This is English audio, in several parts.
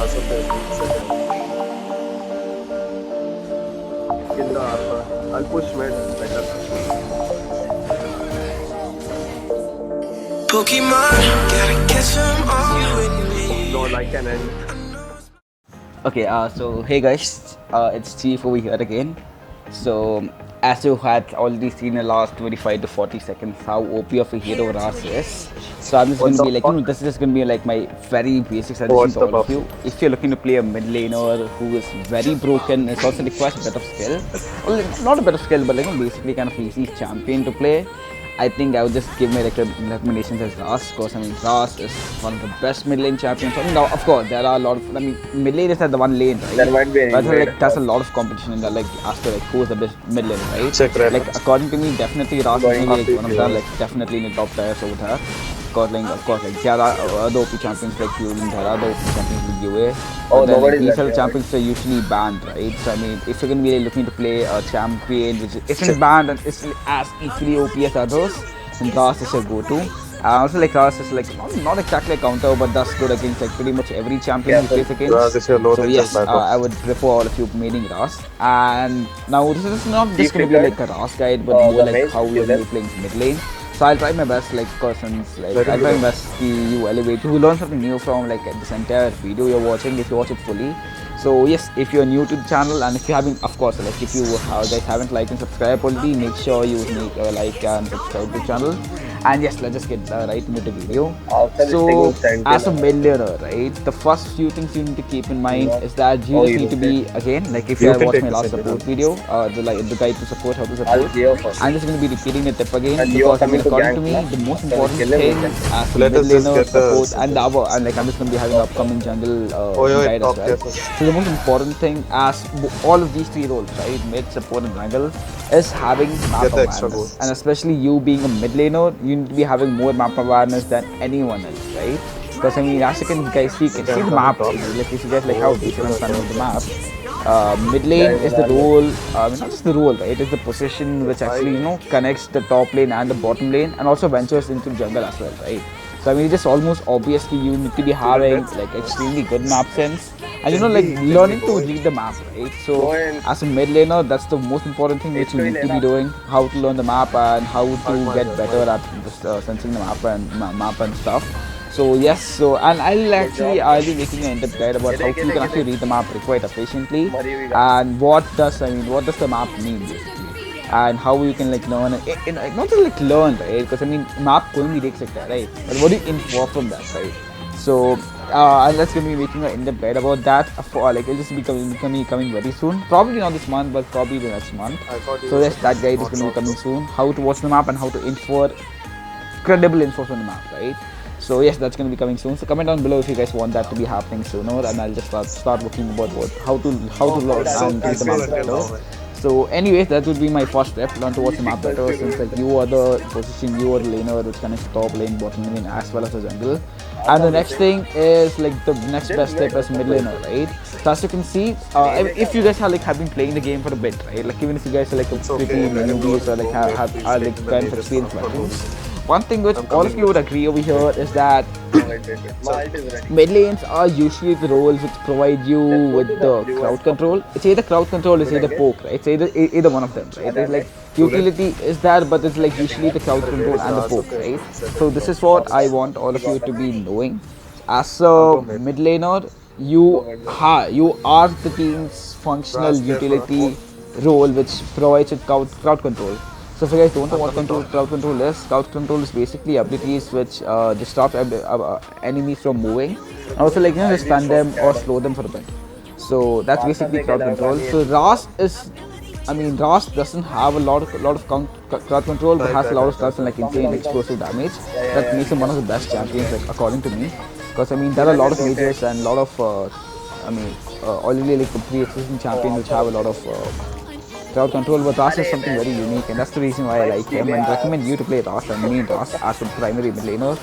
pass of every second. Kill the Alpha. I'll push mid. Better. Pokemon, gotta catch 'em all, you and me. Lol, I can end. Okay, so hey guys, it's Chief over here again. So, as you had already seen in the last 25 to 40 seconds how OP of a hero Ras is. So I'm just What going to the be like, fuck? this is just going to be like my very basic suggestion What's to the all of buff? you. If you're looking to play a mid laner who is very broken, it also requires a bit of skill. Well, not a bit of skill, but like basically kind of easy champion to play. I think I would just give my recommendations as Ras, because I mean Ras is one of the best mid lane champions. I mean, now of course there are a lot of, I mean, mid lane is at the one lane, right? There might be an But invade. like there's a lot of competition in that, like as to like who's the best mid lane, right? Check red. Like according to me, definitely Ras is Going maybe like up one of if the you like definitely in the top tiers over there. Because like of course like there are other OP champions like you, and there are other OP champions like UA. Oh, But then like, nobody's these left other here, champions are usually banned, right? So I mean, if you're gonna be like, looking to play a champion which isn't banned and is as equally OP as others, and Ras is your go-to. Also like Ras is like not exactly a counter, but that's good against like pretty much every champion he plays against. Ras is your low So range yes, and backup. I would prefer all of you maining Ras. And now this is not just Keep going to be it like a Ras guide, but the more like mage, how you you're left. playing mid lane. So I'll try my best, like, since like Very I'll try good. my best to you elevate, you learn something new from like this entire video you're watching if you watch it fully. So yes, if you're new to the channel, and if you haven't, of course, like if you guys haven't liked and subscribed already, make sure you make a like and subscribe to the channel. And yes, let's just get right into the video. After this So thing will send as a you. mid laner, right, the first few things you need to keep in mind is that you Oh, just you need to be, again, like if you You have can watched take my the last second support one. video, the guide to support, how to I'll support, clear first. I'm just going to be repeating the tip again, And you are because I mean, coming to according to gank, me, na? the most So we important kill him, thing we can. as a Let mid us just laner get the support, and second. and like I'm just going to be having an upcoming jungle Oh, guide as top well. careful. So the most important thing as all of these three roles, right, mid, support and jungle, is having map Get the extra awareness. gold. And especially you being a mid laner, you need to be having more map awareness than anyone else, right? Because I mean, as you can guys see, you can see the map, right? Like if you guys like how basic understanding of the map. Mid lane is the role, not just the role, right? It's the position which actually connects the top lane and the bottom lane, and also ventures into jungle as well, right? So I mean, it's just almost obviously you need to be having like extremely good map sense, and like learning to read the map, right? So as a mid laner, that's the most important thing which you need to be doing: how to learn the map and how to get better at just sensing the map and stuff. So yes, and I'll be making an in-depth guide about how you can actually read the map quite efficiently, and what does the map mean basically, and how you can like learn it, not just like learn, right? Because I mean, map कोई भी देख सकता है, right? But what do you infer from that, right? So and that's gonna be making an in-depth guide about that. For like it'll just be coming very soon. Probably not this month, but probably the next month. So yes, that guide is gonna be coming soon. How to watch the map and how to infer credible info from the map, right? So yes, that's going to be coming soon. So comment down below if you guys want that to be happening sooner, and I'll just start working about how to learn and read the map better. So anyways, that would be my first step: learn to watch the map better, since like you are the position, you are the laner which connects top lane, bottom lane, as well as the jungle. And the next thing is like the next best step is mid laner, right? So as you can see, if you guys have been playing the game for a bit, right? Like even if you guys are like a pretty newbies or like are like kind of experienced veterans, one thing which all of you would agree over here is that mid lanes are usually the roles which provide you with the crowd control. It's either crowd control, it's either poke, right? It's either one of them, right? It's like utility is there, but it's like usually the crowd control and the poke, right? So this is what I want all of you to be knowing. As a mid laner, you are the team's functional utility role which provides you crowd control. So if you guys don't know what crowd control is basically abilities which disrupt enemies from moving, and also like just stun them or slow them for a bit. So that's basically crowd control. So Ras doesn't have a lot of crowd control, but has a lot of stuff and like insane explosive damage. That makes him one of the best champions, like according to me. Because I mean, there are a lot of mages and a lot of already like the pre-existing champions which have a lot of crowd control, but Ras is something very unique, and that's the reason why I like him and recommend you to play Ras and main Ras as a primary mid laner.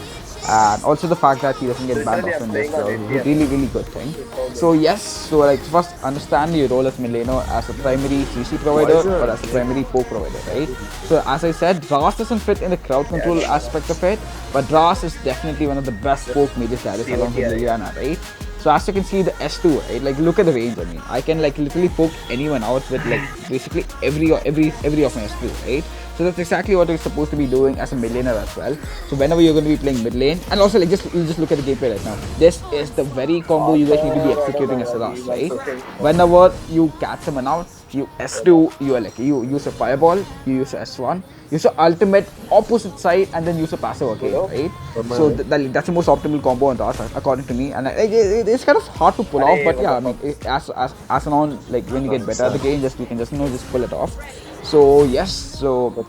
And also the fact that he doesn't get banned often is a really good thing. So yes, so like first understand your role as mid laner as a primary CC provider or as a primary poke provider, right? So as I said, Ras doesn't fit in the crowd control aspect of it, but Ras is definitely one of the best poke mages that is along with Liliana, right? So as you can see the S2, right? Like look at the range. I mean, I can like literally poke anyone out with like basically every of my S2, right? So that's exactly what you're supposed to be doing as a mid laner as well. So whenever you're going to be playing mid lane, and also like you just look at the gameplay right now. This is the very combo you guys need to be executing as a last, right? Whenever you catch someone out, you S2, you are like you use a fireball, you use a S1, use your ultimate opposite side, and then use a passive again, right? So that's the most optimal combo on Rust according to me, and it's kind of hard to pull off, but yeah, I mean as and on like when you get better at the game, you can just just pull it off. So yes, so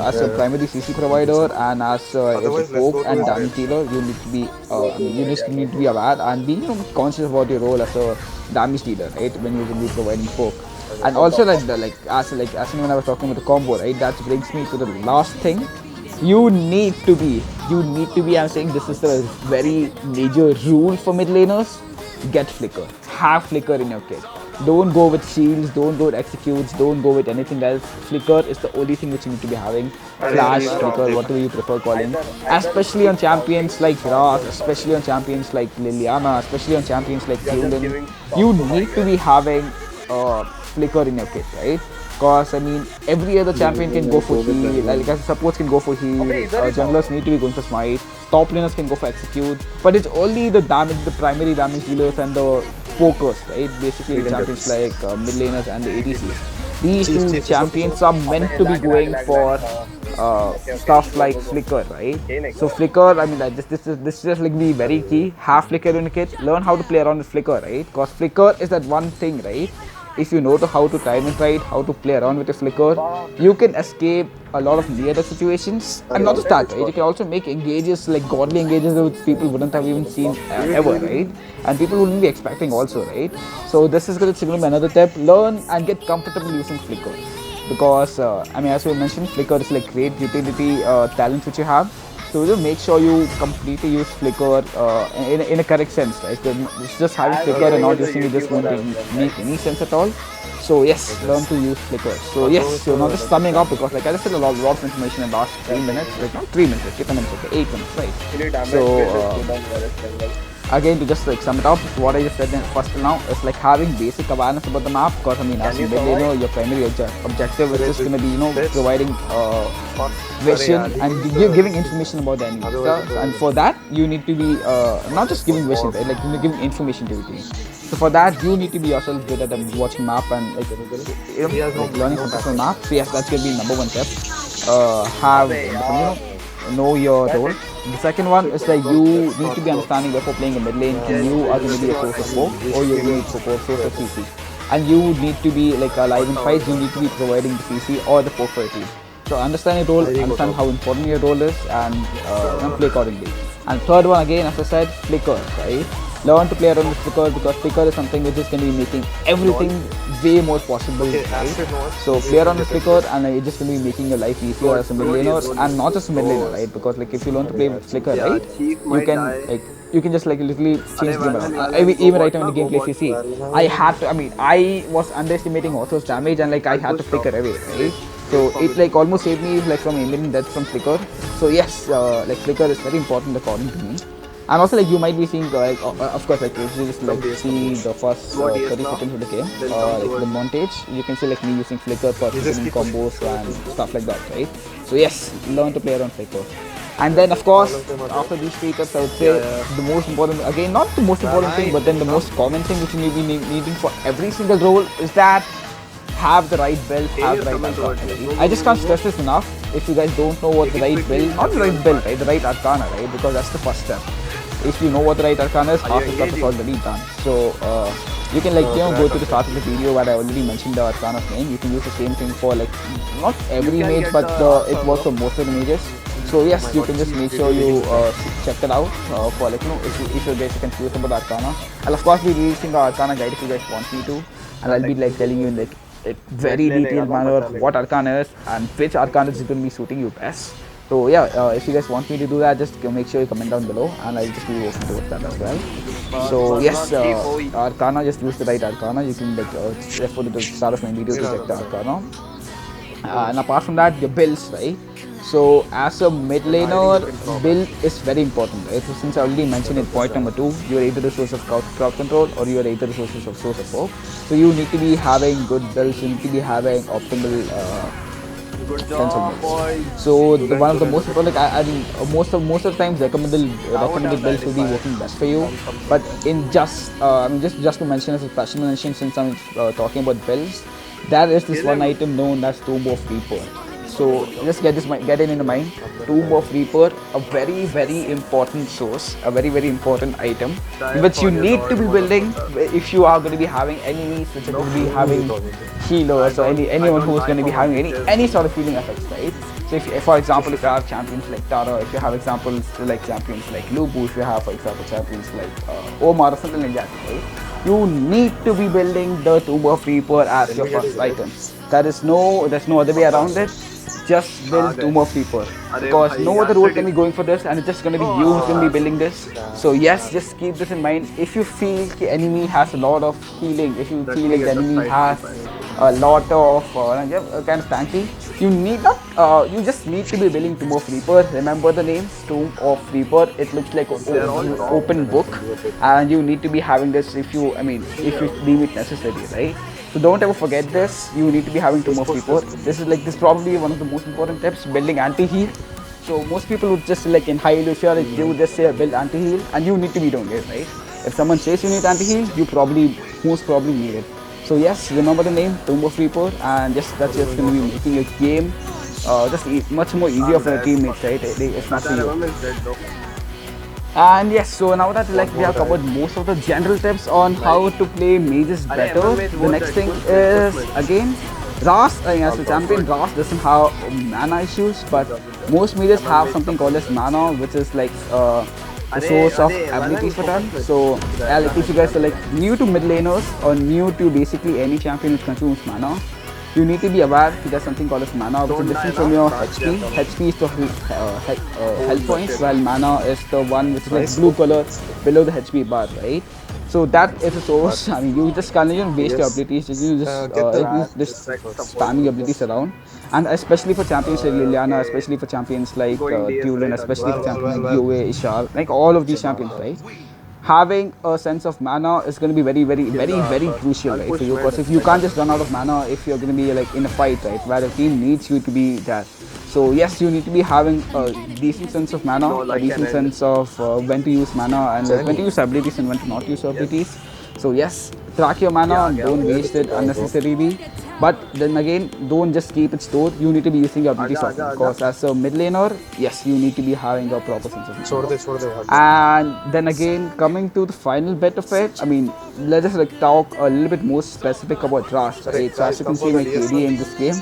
as a primary CC provider and as a poke and damage dealer, you need to be you just need to be aware and be conscious about your role as a damage dealer, right? When you will be providing poke. And also as when I was talking about the combo, right? That brings me to the last thing. You need to be. I'm saying this is the very major rule for mid laners. Get flicker. Have flicker in your kit. Don't go with shields. Don't go with executes. Don't go with anything else. Flicker is the only thing which you need to be having. Flash, flicker, whatever you prefer calling. Especially on champions like Ross, especially on champions like Liliana, especially on champions like Julian. You need to be having flicker in your kit, right? Because I mean, every other champion can go for heal, like supports can go for heal, junglers need to be going for smite, top laners can go for execute, but it's only the primary damage dealers and the pokers, right? Basically, the champions like mid laners and the ADCs. These two champions are meant to be going for stuff like flicker, right? So flicker, I mean, this is just like be very key. Have flicker in the kit. Learn how to play around with flicker, right? Because flicker is that one thing, right? If you know how to time it right, how to play around with the flicker, you can escape a lot of near-death situations. And not just that, right? You can also make engages, like godly engages which people wouldn't have even seen ever, right? And people wouldn't be expecting also, right? So this is going to be another tip. Learn and get comfortable using flicker. Because, I mean, as we mentioned, flicker is like great utility talent which you have. So just make sure you completely use flicker in a correct sense, right? It's just having flicker and not using it just won't make any sense at all. So yes, learn to use flicker. So yes, so now just summing up, because like I just said a lot of information in the last 3 minutes, like not 3 minutes, 8 minutes, okay, 8 minutes, right? So again, to just like sum it up, what I just said first now is like having basic awareness about the map. Because I mean, as you know, your primary objective is just gonna be providing vision and giving information about the enemy. And for that, you need to be not just giving vision, right? Like giving information to the team. So for that, you need to be yourself good at watching map and like learning something from map. So yes, that's gonna be number 1 tip. Know your role. The second one is like you need to be understanding before playing a mid lane, you are going to be a source of poke or you need support source of CC. And you need to be like alive in fights, you need to be providing the CC or the poke for your team. So understand your role, understand how important your role is, and play accordingly. And third one, again, as I said, flicker, right? Learn to play around with flicker, because flicker is something which is going to be making everything way more possible, right? So play around with flicker, and it's just going to be making your life easier as a mid laner, and not just a mid laner, right? Because like if you learn to play with flicker, right, you can just like literally change the game around. Even right now in the gameplay, if you see, I was underestimating Otho's damage, and like I had to flicker away, right? So it like almost saved me like from immediate death from flicker. So yes, like flicker is very important according to me. And also like you might be seeing of course like if you just like see the first 30 seconds of the game, like the montage, you can see like me using flicker for combos and stuff like that, right? So yes, learn to play around flicker. And then of course, after these 3 tips, I would say the most important, again not the most important thing, but then the most common thing which you may be needing for every single role is that have the right build, have the right arcana. I just can't stress this enough. If you guys don't know what the right build, not the right build, right, the right arcana, right, because that's the first step. If you know what the right arcana is, half the stuff is already done. So you can like go to the start of the video where I already mentioned the arcana's name. You can use the same thing for like not every mage, but it works for most of the mages. So yes, you can just make sure you check it out for like if you guys are confused about arcana. I'll of course be releasing the arcana guide if you guys want me to, and I'll be like telling you in like a very detailed manner what arcana is and which arcana is going to be suiting you best. So yeah, if you guys want me to do that, just make sure you comment down below, and I'll just be open towards that as well. So yes, arcana, just use the right arcana. You can like refer to the start of my video to check the arcana. And apart from that, your builds, right? So as a mid laner, build is very important, right? So since I already mentioned in point number 2, you are either the source of crowd control or you are either the source of hope. So you need to be having good builds, you need to be having optimal Good sense of job, builds. boys. So one of the Good, most good. important, I mean, most of the times recommended builds will be working best for you. But in just I mean just to mention as a special mention, since I'm talking about builds, there is this one item known as Tomb of Reaper. So just get it in mind. Tomb of Reaper, a very important source, a very important item, which you need to be building if you are going to be having enemies which are going to be having healers or anyone who's going to be having any sort of healing effects, right? So if for example, if you have champions like Tara, if you have examples like champions like Lubu, if you have for example champions like Omar or something like that, right? You need to be building the Tomb of Reaper as your first item. There's no other way around it. Just build Tomb of Reaper, because no other role can be going for this, and it's just going to be you who's going to be building this. So yes, just keep this in mind. If you feel the enemy has a lot of healing, if you feel like the enemy has a lot of kind of tanky, you need not you just need to be building Tomb of Reaper. Remember the name, Tomb of Reaper. It looks like an open book, and you need to be having this if you deem it necessary, right? So don't ever forget this. You need to be having Tomb of Reaper. This is probably one of the most important tips. Building anti-heal. So most people would just like in high elo, if they would just say build anti-heal, and you need to be doing it, right? If someone says you need anti-heal, you most probably need it. So yes, remember the name, Tomb of Reaper, and that's just going to be making your game much more easier for your teammates, right? It's not for you. And yes, so now that we have covered most of the general tips on how to play mages better, the next thing is again Ras. As a champion, Ras doesn't have mana issues, but most mages have something called as mana, which is like the source of abilities for them. So like if you guys are like new to mid laners or new to basically any champion which consumes mana, you need to be aware there's something called as mana, which is different from your HP. HP is the health points, while mana is the one which is like blue color below the HP bar, right? So that is a source. I mean, you just can't even waste your abilities. You just spamming your abilities around, and especially for champions like Liliana, especially for champions like Dulan, especially for champions like Yue, Ishar, like all of these champions, right? Having a sense of mana is going to be very crucial, right, for you, because if you can't just run out of mana if you're going to be like in a fight, right, where the team needs you to be there. So yes, you need to be having a decent sense of mana, a decent sense of when to use mana and when to use abilities and when to not use abilities. So yes, track your mana and don't waste it unnecessarily. But then again, don't just keep it stored. You need to be using your abilities often, because as a mid laner, yes, you need to be having a proper sense of mana. And then again, coming to the final bit of it, I mean, let us like talk a little bit more specific about Rust, right? So as you can see my KD in this game,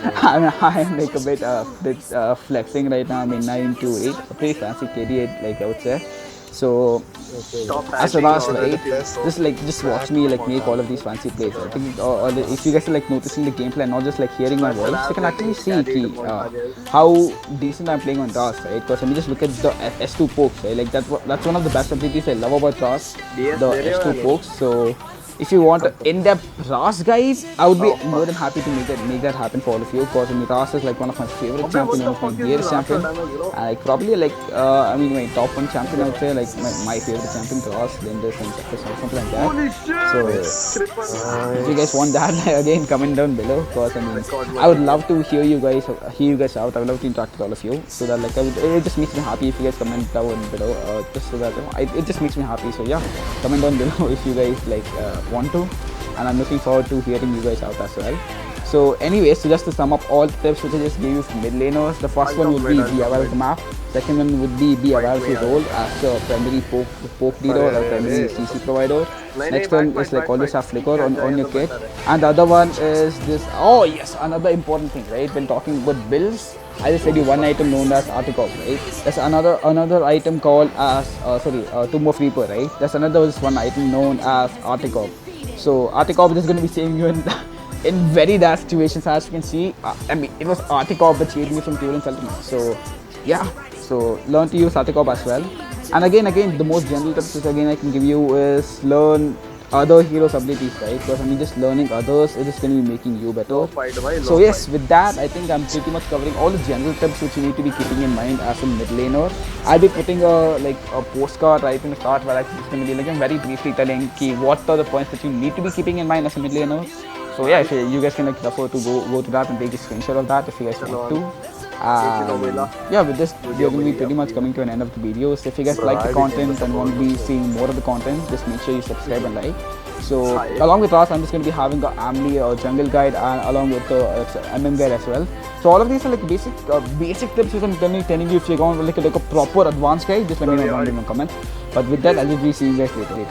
I am like a bit flexing right now. I mean 928, a pretty fancy KD, like I would say. So as a last, right, just watch me like make all of these fancy plays. I think if you guys are like noticing the gameplay and not just like hearing my voice, you can actually see how decent I'm playing on Rust, right? Because let me just look at the S2 pokes, right? Like that's one of the best abilities I love about Rust, the S2 pokes. So if you want in-depth Ras guys, I would be more than happy to make that happen for all of you, because I mean, Ras is like one of my favorite champions, one of my dearest champion. Like probably like I mean my top one champion, I would say, like my favorite champion, Ras, Lindis and something like that. So if you guys want that, again comment down below, because I mean I would love to hear you guys out. I would love to interact with all of you, so that like it just makes me happy if you guys comment down below, just so that it just makes me happy. So yeah, comment down below if you guys like want to, and I'm looking forward to hearing you guys out as well. So anyways, so just to sum up all the tips which I just gave you for mid laners, the first one would be aware of the map, second one would be aware of your role as a primary poke leader or primary CC provider. Next one is like always have flicker on your kit, and the other one is this, oh yes, another important thing, right, when talking about builds, I just said you one item known as Articop, right? There's another item called as Tomb of Reaper, right? There's another one item known as Articop. So Articop is going to be saving you in very dire situations, as you can see. I mean, it was Articop that saved me from Turin's ultimate. So yeah, so learn to use Articop as well. And again, the most general tips which again I can give you is learn other heroes' abilities, right? Because I mean, just learning others, it is going to be making you better. No fight, bhai, So no yes, fight. with that, I think I'm pretty much covering all the general tips which you need to be keeping in mind as a mid laner. I'll be putting a postcard right in the start where I'm just going to be like very briefly telling what are the points that you need to be keeping in mind as a mid laner. So yeah, if you guys can like refer to go to that and take a screenshot of that if you guys Chalo, want to. एक kilo मिला Yeah, with this, we video are going to be बनी pretty much अपनी coming to an end of the video. So if you guys bro like the I became the content and want to be support seeing more of the content, just make sure you subscribe and like. So Hi. along with us, I'm just going to be having a Amli jungle guide and along with the MM guide as well. So all of these are like basic tips which I'm telling you. If you're going like a proper advanced guide, just let me know down in the comments. But with that, I'll just be seeing you guys later.